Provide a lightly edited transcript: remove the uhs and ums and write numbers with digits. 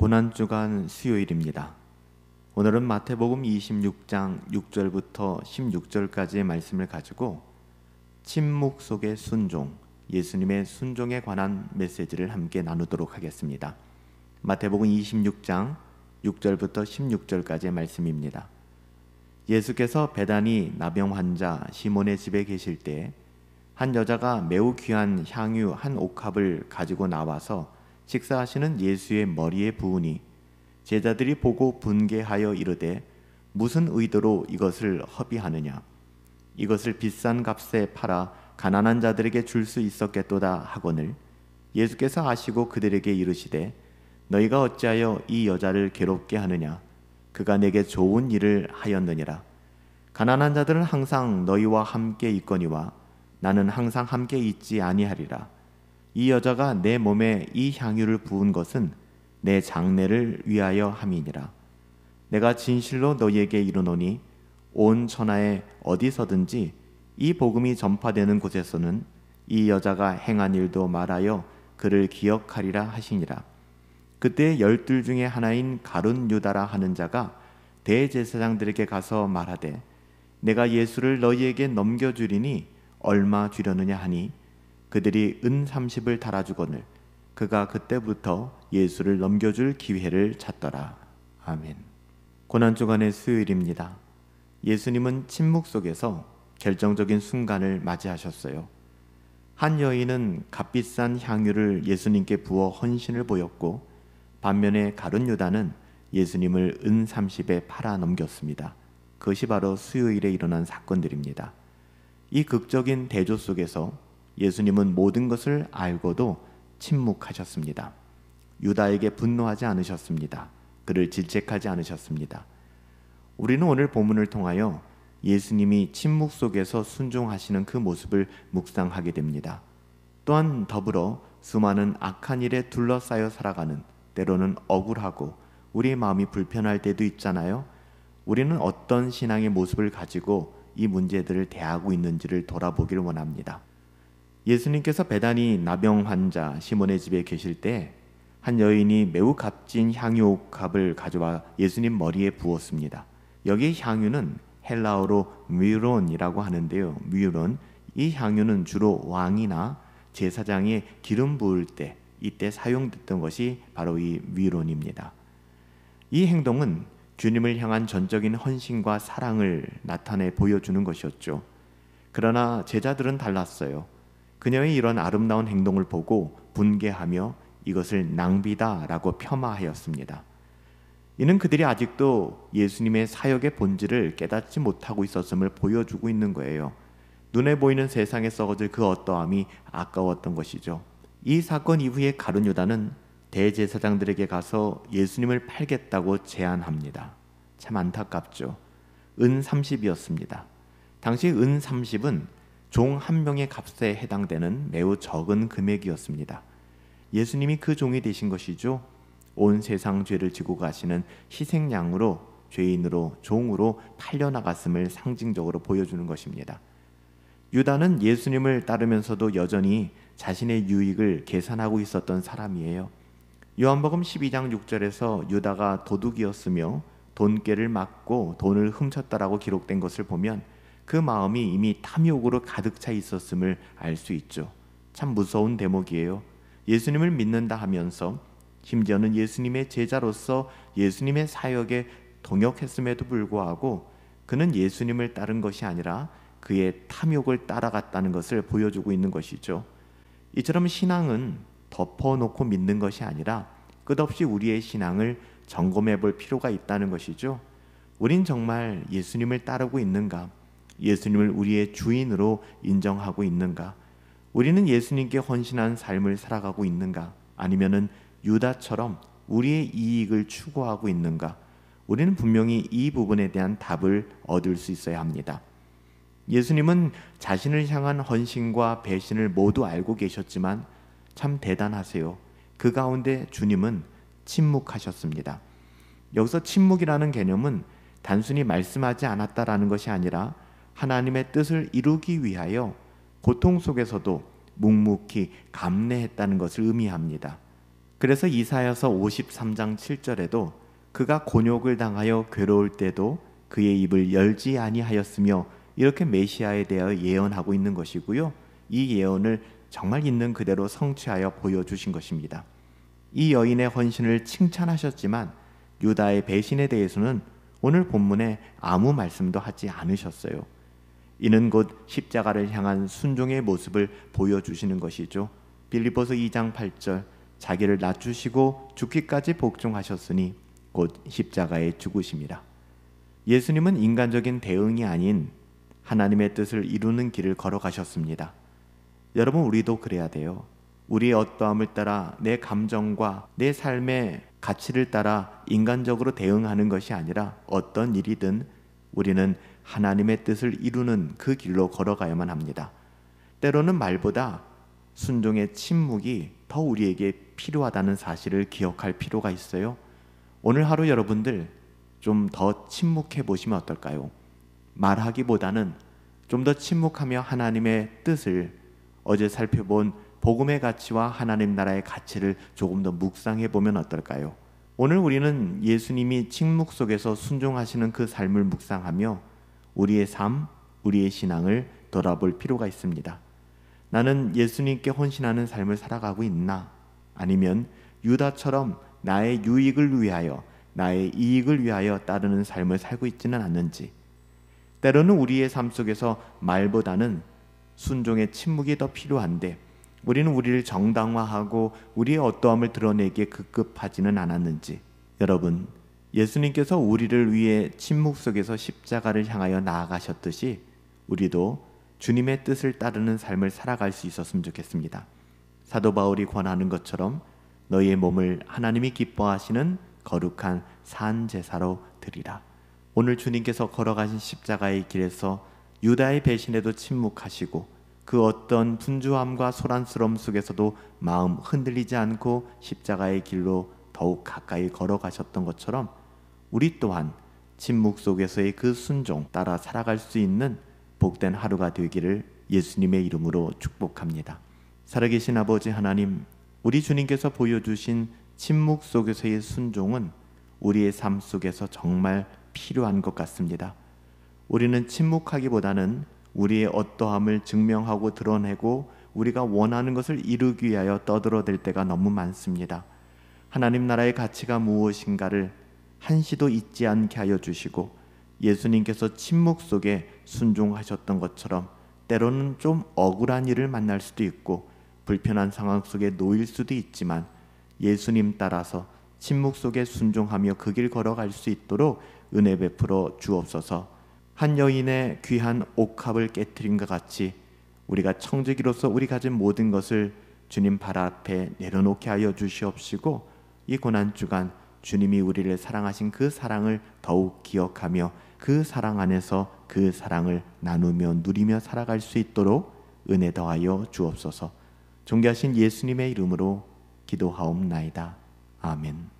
고난주간 수요일입니다. 오늘은 마태복음 26장 6절부터 16절까지의 말씀을 가지고 침묵 속의 순종, 예수님의 순종에 관한 메시지를 함께 나누도록 하겠습니다. 마태복음 26장 6절부터 16절까지의 말씀입니다. 예수께서 베다니 나병 환자 시몬의 집에 계실 때 한 여자가 매우 귀한 향유 한 옥합을 가지고 나와서 식사하시는 예수의 머리에 부으니 제자들이 보고 분개하여 이르되 무슨 의도로 이것을 허비하느냐, 이것을 비싼 값에 팔아 가난한 자들에게 줄 수 있었겠도다 하거늘 예수께서 아시고 그들에게 이르시되 너희가 어찌하여 이 여자를 괴롭게 하느냐, 그가 내게 좋은 일을 하였느니라. 가난한 자들은 항상 너희와 함께 있거니와 나는 항상 함께 있지 아니하리라. 이 여자가 내 몸에 이 향유를 부은 것은 내 장례를 위하여 함이니라. 내가 진실로 너희에게 이르노니 온 천하에 어디서든지 이 복음이 전파되는 곳에서는 이 여자가 행한 일도 말하여 그를 기억하리라 하시니라. 그때 12 중에 하나인 가룟 유다라 하는 자가 대제사장들에게 가서 말하되 내가 예수를 너희에게 넘겨주리니 얼마 주려느냐 하니 그들이 은 30을 달아주거늘 그가 그때부터 예수를 넘겨줄 기회를 찾더라. 아멘. 고난주간의 수요일입니다. 예수님은 침묵 속에서 결정적인 순간을 맞이하셨어요. 한 여인은 값비싼 향유를 예수님께 부어 헌신을 보였고 반면에 가룟 유다는 예수님을 은 30에 팔아 넘겼습니다. 그것이 바로 수요일에 일어난 사건들입니다. 이 극적인 대조 속에서 예수님은 모든 것을 알고도 침묵하셨습니다. 유다에게 분노하지 않으셨습니다. 그를 질책하지 않으셨습니다. 우리는 오늘 본문을 통하여 예수님이 침묵 속에서 순종하시는 그 모습을 묵상하게 됩니다. 또한 더불어 수많은 악한 일에 둘러싸여 살아가는, 때로는 억울하고 우리의 마음이 불편할 때도 있잖아요. 우리는 어떤 신앙의 모습을 가지고 이 문제들을 대하고 있는지를 돌아보기를 원합니다. 예수님께서 베다니 나병 환자 시몬의 집에 계실 때 한 여인이 매우 값진 향유 옥합을 가져와 예수님 머리에 부었습니다. 여기 향유는 헬라어로 뮤론이라고 하는데요. 뮤론, 이 향유는 주로 왕이나 제사장이 기름 부을 때 이때 사용됐던 것이 바로 이 뮤론입니다. 이 행동은 주님을 향한 전적인 헌신과 사랑을 나타내 보여주는 것이었죠. 그러나 제자들은 달랐어요. 그녀의 이런 아름다운 행동을 보고 분개하며 이것을 낭비다라고 폄하하였습니다. 이는 그들이 아직도 예수님의 사역의 본질을 깨닫지 못하고 있었음을 보여주고 있는 거예요. 눈에 보이는 세상에 썩어질 그 어떠함이 아까웠던 것이죠. 이 사건 이후에 가룟 유다는 대제사장들에게 가서 예수님을 팔겠다고 제안합니다. 참 안타깝죠. 은 30이었습니다. 당시 은 30은 종 한 명의 값에 해당되는 매우 적은 금액이었습니다. 예수님이 그 종이 되신 것이죠. 온 세상 죄를 지고 가시는 희생양으로, 죄인으로, 종으로 팔려나갔음을 상징적으로 보여주는 것입니다. 유다는 예수님을 따르면서도 여전히 자신의 유익을 계산하고 있었던 사람이에요. 요한복음 12장 6절에서 유다가 도둑이었으며 돈깨를 맞고 돈을 훔쳤다라고 기록된 것을 보면 그 마음이 이미 탐욕으로 가득 차 있었음을 알 수 있죠. 참 무서운 대목이에요. 예수님을 믿는다 하면서 심지어는 예수님의 제자로서 예수님의 사역에 동역했음에도 불구하고 그는 예수님을 따른 것이 아니라 그의 탐욕을 따라갔다는 것을 보여주고 있는 것이죠. 이처럼 신앙은 덮어놓고 믿는 것이 아니라 끝없이 우리의 신앙을 점검해 볼 필요가 있다는 것이죠. 우린 정말 예수님을 따르고 있는가? 예수님을 우리의 주인으로 인정하고 있는가? 우리는 예수님께 헌신한 삶을 살아가고 있는가? 아니면은 유다처럼 우리의 이익을 추구하고 있는가? 우리는 분명히 이 부분에 대한 답을 얻을 수 있어야 합니다. 예수님은 자신을 향한 헌신과 배신을 모두 알고 계셨지만 참 대단하세요. 그 가운데 주님은 침묵하셨습니다. 여기서 침묵이라는 개념은 단순히 말씀하지 않았다라는 것이 아니라 하나님의 뜻을 이루기 위하여 고통 속에서도 묵묵히 감내했다는 것을 의미합니다. 그래서 이사야서 53장 7절에도 그가 곤욕을 당하여 괴로울 때도 그의 입을 열지 아니하였으며 이렇게 메시아에 대하여 예언하고 있는 것이고요. 이 예언을 정말 있는 그대로 성취하여 보여주신 것입니다. 이 여인의 헌신을 칭찬하셨지만 유다의 배신에 대해서는 오늘 본문에 아무 말씀도 하지 않으셨어요. 이는 곧 십자가를 향한 순종의 모습을 보여주시는 것이죠. 빌립보서 2장 8절 자기를 낮추시고 죽기까지 복종하셨으니 곧 십자가에 죽으심이라. 예수님은 인간적인 대응이 아닌 하나님의 뜻을 이루는 길을 걸어가셨습니다. 여러분, 우리도 그래야 돼요. 우리의 어떠함을 따라 내 감정과 내 삶의 가치를 따라 인간적으로 대응하는 것이 아니라 어떤 일이든 우리는 하나님의 뜻을 이루는 그 길로 걸어가야만 합니다. 때로는 말보다 순종의 침묵이 더 우리에게 필요하다는 사실을 기억할 필요가 있어요. 오늘 하루 여러분들 좀 더 침묵해 보시면 어떨까요? 말하기보다는 좀 더 침묵하며 하나님의 뜻을, 어제 살펴본 복음의 가치와 하나님 나라의 가치를 조금 더 묵상해 보면 어떨까요? 오늘 우리는 예수님이 침묵 속에서 순종하시는 그 삶을 묵상하며 우리의 삶, 우리의 신앙을 돌아볼 필요가 있습니다. 나는 예수님께 헌신하는 삶을 살아가고 있나? 아니면 유다처럼 나의 유익을 위하여, 나의 이익을 위하여 따르는 삶을 살고 있지는 않는지. 때로는 우리의 삶 속에서 말보다는 순종의 침묵이 더 필요한데 우리는 우리를 정당화하고 우리의 어떠함을 드러내기에 급급하지는 않았는지. 여러분, 예수님께서 우리를 위해 침묵 속에서 십자가를 향하여 나아가셨듯이 우리도 주님의 뜻을 따르는 삶을 살아갈 수 있었으면 좋겠습니다. 사도 바울이 권하는 것처럼 너희의 몸을 하나님이 기뻐하시는 거룩한 산 제사로 드리라. 오늘 주님께서 걸어가신 십자가의 길에서 유다의 배신에도 침묵하시고 그 어떤 분주함과 소란스러움 속에서도 마음 흔들리지 않고 십자가의 길로 더욱 가까이 걸어가셨던 것처럼 우리 또한 침묵 속에서의 그 순종 따라 살아갈 수 있는 복된 하루가 되기를 예수님의 이름으로 축복합니다. 살아계신 아버지 하나님, 우리 주님께서 보여주신 침묵 속에서의 순종은 우리의 삶 속에서 정말 필요한 것 같습니다. 우리는 침묵하기보다는 우리의 어떠함을 증명하고 드러내고 우리가 원하는 것을 이루기 위하여 떠들어댈 때가 너무 많습니다. 하나님 나라의 가치가 무엇인가를 한시도 잊지 않게 하여 주시고 예수님께서 침묵 속에 순종하셨던 것처럼 때로는 좀 억울한 일을 만날 수도 있고 불편한 상황 속에 놓일 수도 있지만 예수님 따라서 침묵 속에 순종하며 그 길 걸어갈 수 있도록 은혜 베풀어 주옵소서. 한 여인의 귀한 옥합을 깨트린 것 같이 우리가 청지기로서 우리 가진 모든 것을 주님 발 앞에 내려놓게 하여 주시옵시고 이 고난주간 주님이 우리를 사랑하신 그 사랑을 더욱 기억하며 그 사랑 안에서 그 사랑을 나누며 누리며 살아갈 수 있도록 은혜 더하여 주옵소서. 존귀하신 예수님의 이름으로 기도하옵나이다. 아멘.